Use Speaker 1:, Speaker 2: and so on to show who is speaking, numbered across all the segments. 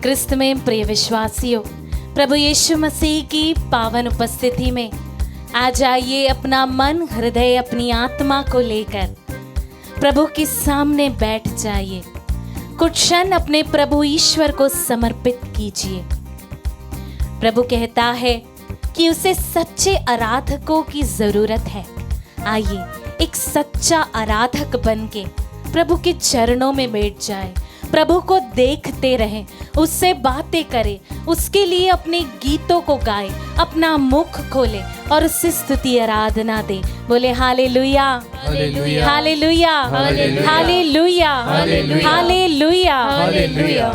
Speaker 1: क्रिस्त में प्रिय विश्वासियों, प्रभु यीशु मसीह की पावन उपस्थिति में आज आइए अपना मन, हृदय, अपनी आत्मा को लेकर प्रभु के सामने बैठ जाइए। कुछ क्षण अपने प्रभु ईश्वर को समर्पित कीजिए। प्रभु कहता है कि उसे सच्चे आराधकों की जरूरत है। आइए एक सच्चा आराधक बनके प्रभु के चरणों में बैठ जाए, प्रभु को देखते रहें, उससे बातें करें, उसके लिए अपने गीतों को गाए, अपना मुख खोले और उससे स्तुति आराधना दे। बोले hallelujah, hallelujah, hallelujah, hallelujah, hallelujah, hallelujah.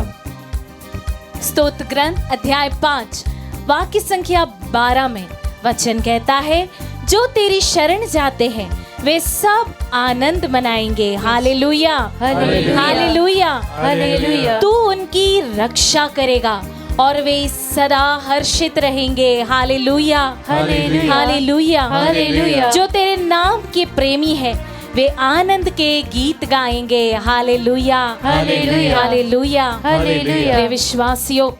Speaker 1: स्तोत्र ग्रंथ अध्याय 5 वाक्य संख्या 12 में वचन कहता है, जो तेरी शरण जाते हैं वे सब आनंद मनाएंगे। Hallelujah, hallelujah, hallelujah. तू उनकी रक्षा करेगा और वे सदा हर्षित रहेंगे। Hallelujah, hallelujah, hallelujah, hallelujah. जो तेरे नाम के प्रेमी है वे आनंद के गीत गाएंगे। Hallelujah, hallelujah, hallelujah, hallelujah. विश्वासियों,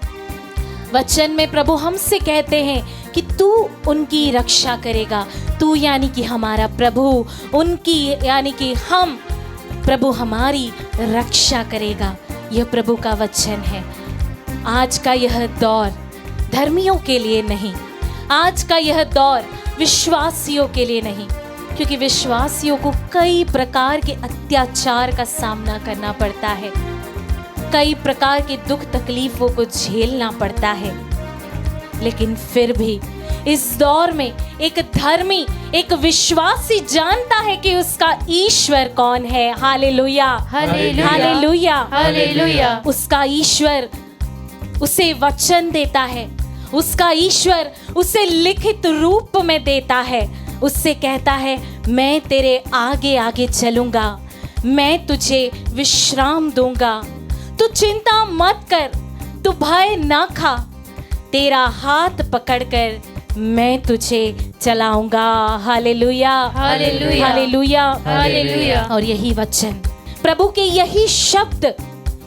Speaker 1: वचन में प्रभु हमसे कहते हैं कि तू उनकी रक्षा करेगा। तू यानी कि हमारा प्रभु, उनकी यानी कि हम, प्रभु हमारी रक्षा करेगा। यह प्रभु का वचन है। आज का यह दौर धर्मियों के लिए नहीं, आज का यह दौर विश्वासियों के लिए नहीं, क्योंकि विश्वासियों को कई प्रकार के अत्याचार का सामना करना पड़ता है, कई प्रकार के दुख तकलीफों को झेलना पड़ता है। लेकिन फिर भी इस दौर में एक धर्मी, एक विश्वासी जानता है कि उसका ईश्वर कौन है। Hallelujah, hallelujah, hallelujah. उसका ईश्वर उसे वचन देता है, उसका ईश्वर उसे लिखित रूप में देता है। उससे कहता है, मैं तेरे आगे आगे चलूंगा, मैं तुझे विश्राम दूंगा, तू चिंता मत कर, तू भय ना खा, तेरा हाथ पकड़कर मैं तुझे चलाऊंगा। Hallelujah, hallelujah, hallelujah, hallelujah. और यही वचन, प्रभु के यही शब्द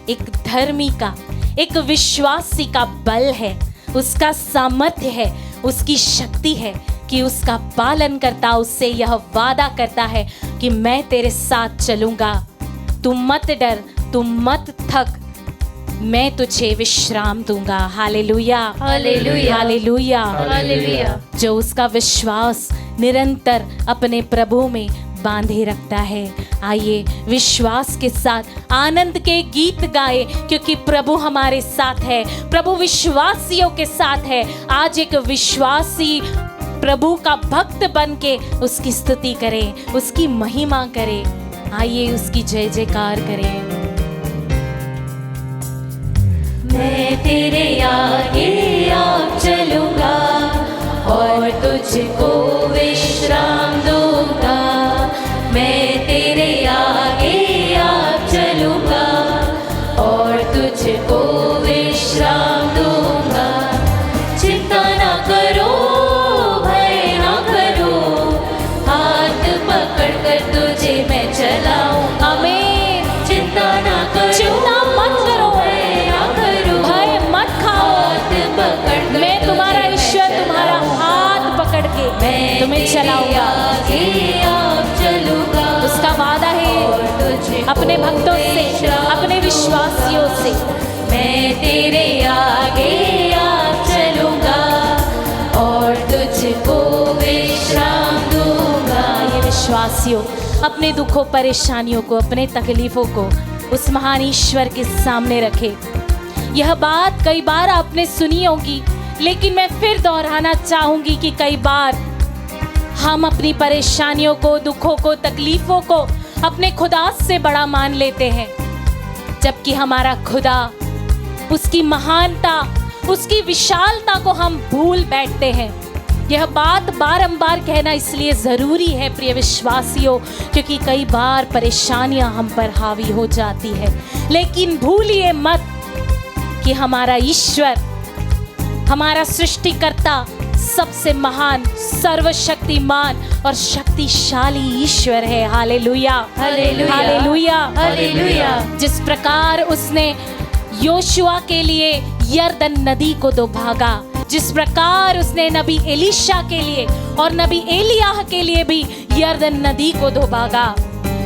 Speaker 1: एक धर्मी का, एक विश्वासी का बल है, उसका सामर्थ्य है, उसकी शक्ति है कि उसका पालन करता उससे यह वादा करता है कि मैं तेरे साथ चलूंगा, तू मत डर, तू मत थक, मैं तुझे विश्राम दूंगा। Hallelujah, hallelujah, hallelujah, hallelujah. जो उसका विश्वास निरंतर अपने प्रभु में बांधे रखता है। आइए विश्वास के साथ आनंद के गीत गाए, क्योंकि प्रभु हमारे साथ है, प्रभु विश्वासियों के साथ है। आज एक विश्वासी प्रभु का भक्त बन के उसकी स्तुति करें, उसकी महिमा करें। आइए उसकी जय जयकार करें। मैं तेरे आगे आ चलूंगा और तुझको विश्राम दूंगा। मैं तेरे आगे आ चलूंगा और तुझको विश्राम दूंगा। चिंता ना करो, भय ना करो, हाथ पकड़ कर तुझे मैं चलाऊंगा। आमीन। चिंता ना करो, चिंता मत करो, मैं तुम्हारा ईश्वर, तुम्हारा हाथ पकड़ के तुम्हें चलाऊंगा। उसका वादा है अपने भक्तों से, अपने विश्वासियों से, मैं तेरे आगे आ चलूंगा और तुझको विश्राम दूंगा। ये विश्वासियों अपने दुखों, परेशानियों को, अपने तकलीफों को उस महान ईश्वर के सामने रखे। यह बात कई बार आपने सुनी होगी, लेकिन मैं फिर दोहराना चाहूंगी कि कई बार हम अपनी परेशानियों को, दुखों को, तकलीफों को अपने खुदा से बड़ा मान लेते हैं, जबकि हमारा खुदा, उसकी महानता, उसकी विशालता को हम भूल बैठते हैं। यह बात बारंबार कहना इसलिए ज़रूरी है प्रिय विश्वासियों, क्योंकि कई बार परेशानियां हम पर हावी हो जाती है। लेकिन भूलिए मत कि हमारा ईश्वर, हमारा सृष्टिकर्ता, सबसे महान, सर्वशक्तिमान और शक्तिशाली ईश्वर है। Hallelujah, hallelujah, hallelujah, hallelujah. जिस प्रकार उसने योशुआ के लिए यरदन नदी को दो भागा, जिस प्रकार उसने नबी एलीशा के लिए और नबी एलियाह के लिए भी यरदन नदी को दो भागा,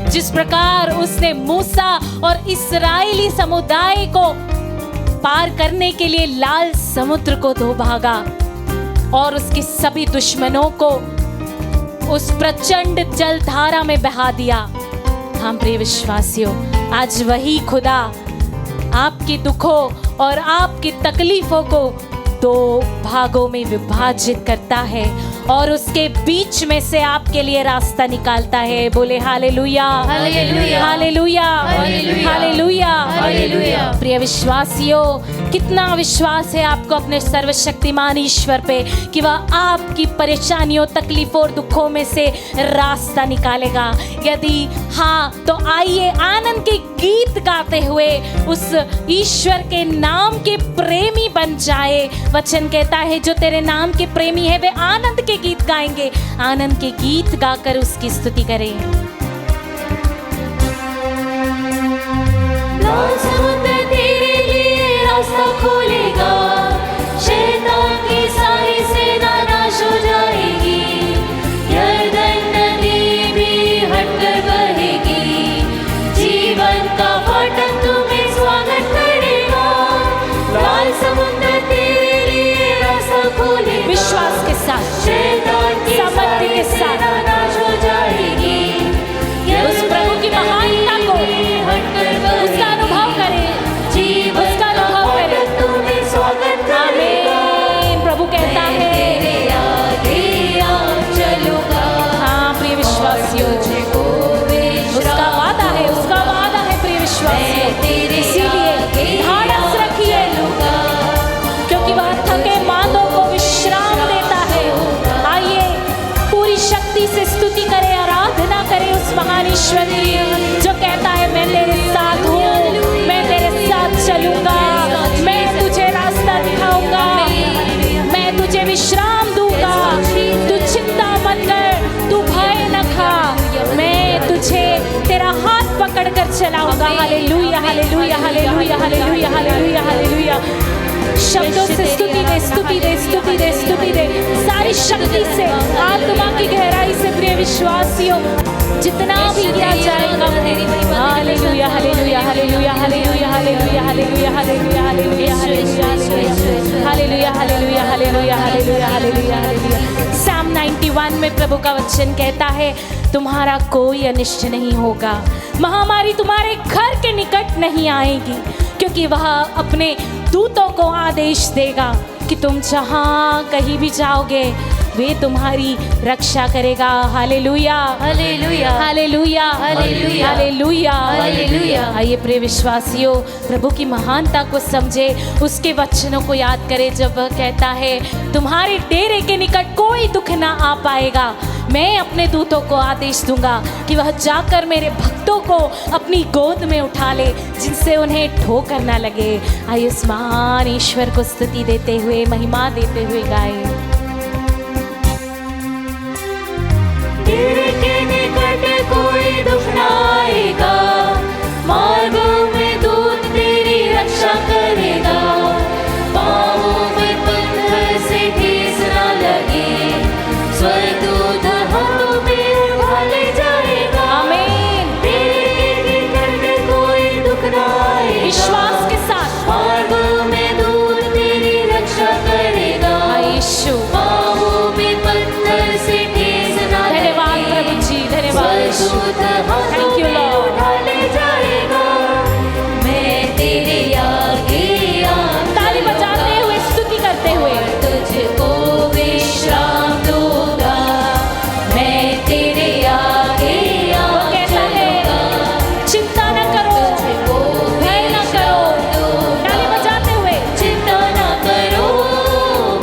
Speaker 1: जिस प्रकार उसने मूसा और इस्राएली समुदाय को पार करने के लिए लाल समुद्र को दो भागा और उसके सभी दुश्मनों को उस प्रचंड जलधारा में बहा दिया। हम प्रिय विश्वासियों, आज वही खुदा आपके दुखों और आपकी तकलीफों को दो भागों में विभाजित करता है और उसके बीच में से आपके लिए रास्ता निकालता है। बोले hallelujah, hallelujah, hallelujah, hallelujah, hallelujah. प्रिय विश्वासियों, कितना विश्वास है आपको अपने सर्वशक्तिमान ईश्वर पे कि वह आपकी परेशानियों, तकलीफों और दुखों में से रास्ता निकालेगा? यदि हाँ, तो आइए आनंद के गीत गाते हुए उस ईश्वर के नाम के प्रेमी बन जाए। वचन कहता है जो तेरे नाम के प्रेमी है वे आनंद के गीत गाएंगे। आनंद के गीत गाकर उसकी स्तुति करें।
Speaker 2: लाल समुद्र तेरे लिए रास्ता खोलेगा, शैतान की सारी सेना नाश हो जाएगी, यरदन नदी भी हटकर बहेगी, जीवन का फाटक तुम्हें स्वागत करेगा। लाल समुद्र तेरे लिए रास्ता खोलेगा,
Speaker 1: विश्वास के साथ,
Speaker 2: शैतान की
Speaker 1: सामर्थ्य के
Speaker 2: सारी
Speaker 1: साथ
Speaker 2: सेना नाश हो जाएगी,
Speaker 1: उस प्रभु की महानता को उसका अनुभव करें, उसका अनुभव करें।
Speaker 2: तुम्हें स्वागत करेगा।
Speaker 1: आमीन। प्रभु कहता है
Speaker 2: तेरे आगे आ चलूंगा,
Speaker 1: हाँ प्रिय विश्वासियों, उसका वादा है, उसका वादा है प्रिय विश्वासियों। इसीलिए ढाढ़स रखिए, क्योंकि वह थके मांदों को विश्राम देता है। आइए पूरी शक्ति से स्तुति करें, आराधना करें उस महान ईश्वर की जो कहता है मैं तेरे साथ हूँ, मैं तेरे साथ चलूंगा, मैं तुझे रास्ता दिखाऊंगा, मैं तुझे विश्राम दूंगा, तू चिंता मत कर, तू भय न खा, मैं तुझे तेरा हाथ पकड़ कर चलाऊंगा। Hallelujah, hallelujah, hallelujah, hallelujah, hallelujah, hallelujah. शब्दों से स्तुति दे, स्तुति दे, स्तुति दे, स्तुति दे, सारी शक्ति से, आत्मा की गहराई से प्रिय विश्वासियों, जितना भी किया जाएगा। Hallelujah, hallelujah, hallelujah, hallelujah, hallelujah, hallelujah, hallelujah, hallelujah, hallelujah, hallelujah, hallelujah, hallelujah, hallelujah, hallelujah, hallelujah. साम 91 में प्रभु का वचन कहता है तुम्हारा कोई अनिष्ट नहीं होगा, महामारी तुम्हारे घर के निकट नहीं आएगी, क्योंकि वह अपने दूतों को आदेश देगा कि तुम जहाँ कहीं भी जाओगे वे तुम्हारी रक्षा करेगा। Hallelujah, hallelujah, hallelujah, hallelujah, hallelujah, hallelujah. आइए प्रिय विश्वासियों, प्रभु की महानता को समझे, उसके वचनों को याद करें जब वह कहता है तुम्हारे डेरे के निकट कोई दुख ना आ पाएगा, मैं अपने दूतों को आदेश दूंगा कि वह जाकर मेरे भक्तों को अपनी गोद में उठा ले, जिनसे उन्हें ठोकर ना लगे। आइए उस महान ईश्वर को स्तुति देते हुए, महिमा देते हुए गाएं।
Speaker 2: तेरे के निकट कोई दुख न आएगा, मार्गों में दूत तेरी रक्षा करेगा, पाँवों में पत्थर से ठेस न लगे, स्वर्गदूत हाथों में उठा ले जाएगा।
Speaker 1: आमीन।
Speaker 2: तेरे के निकट कोई दुख न आएगा,
Speaker 1: विश्वास के साथ
Speaker 2: मार्गों में दूत तेरी रक्षा करेगा,
Speaker 1: यीशु।
Speaker 2: पाँवों में पत्थर से ठेस न
Speaker 1: धन्यवाद
Speaker 2: लगे,
Speaker 1: प्रभु जी, धन्यवाद यीशु।
Speaker 2: Thank you Lord. उठा ले जाएगा, मैं तेरे आगे आ
Speaker 1: ताली बजाते हुए, स्तुति करते हुए
Speaker 2: तुझको विश्राम दूंगा, मैं तेरे आगे आ
Speaker 1: वो कहता है चिंता न करो, भय न करो। ताली बजाते हुए
Speaker 2: चिंता ना करो,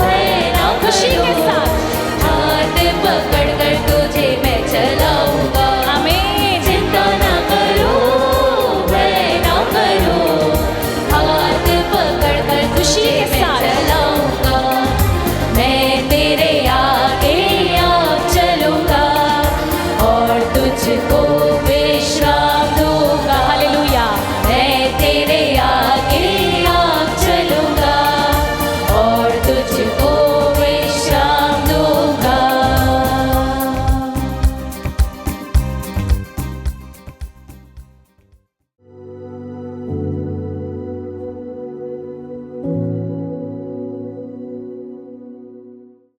Speaker 2: भय ना
Speaker 1: खुशी के
Speaker 2: करो,
Speaker 1: साथ
Speaker 2: हाथ पकड़ कर तुझे मैं चलाऊंगा।
Speaker 1: आमीन।
Speaker 2: चिंता ना करो, भय ना करो, हाथ पकड़ कर
Speaker 1: खुशी के
Speaker 2: तुझे मैं
Speaker 1: साथ
Speaker 2: चलाऊंगा, मैं तेरे आगे आ चलूंगा और तुझको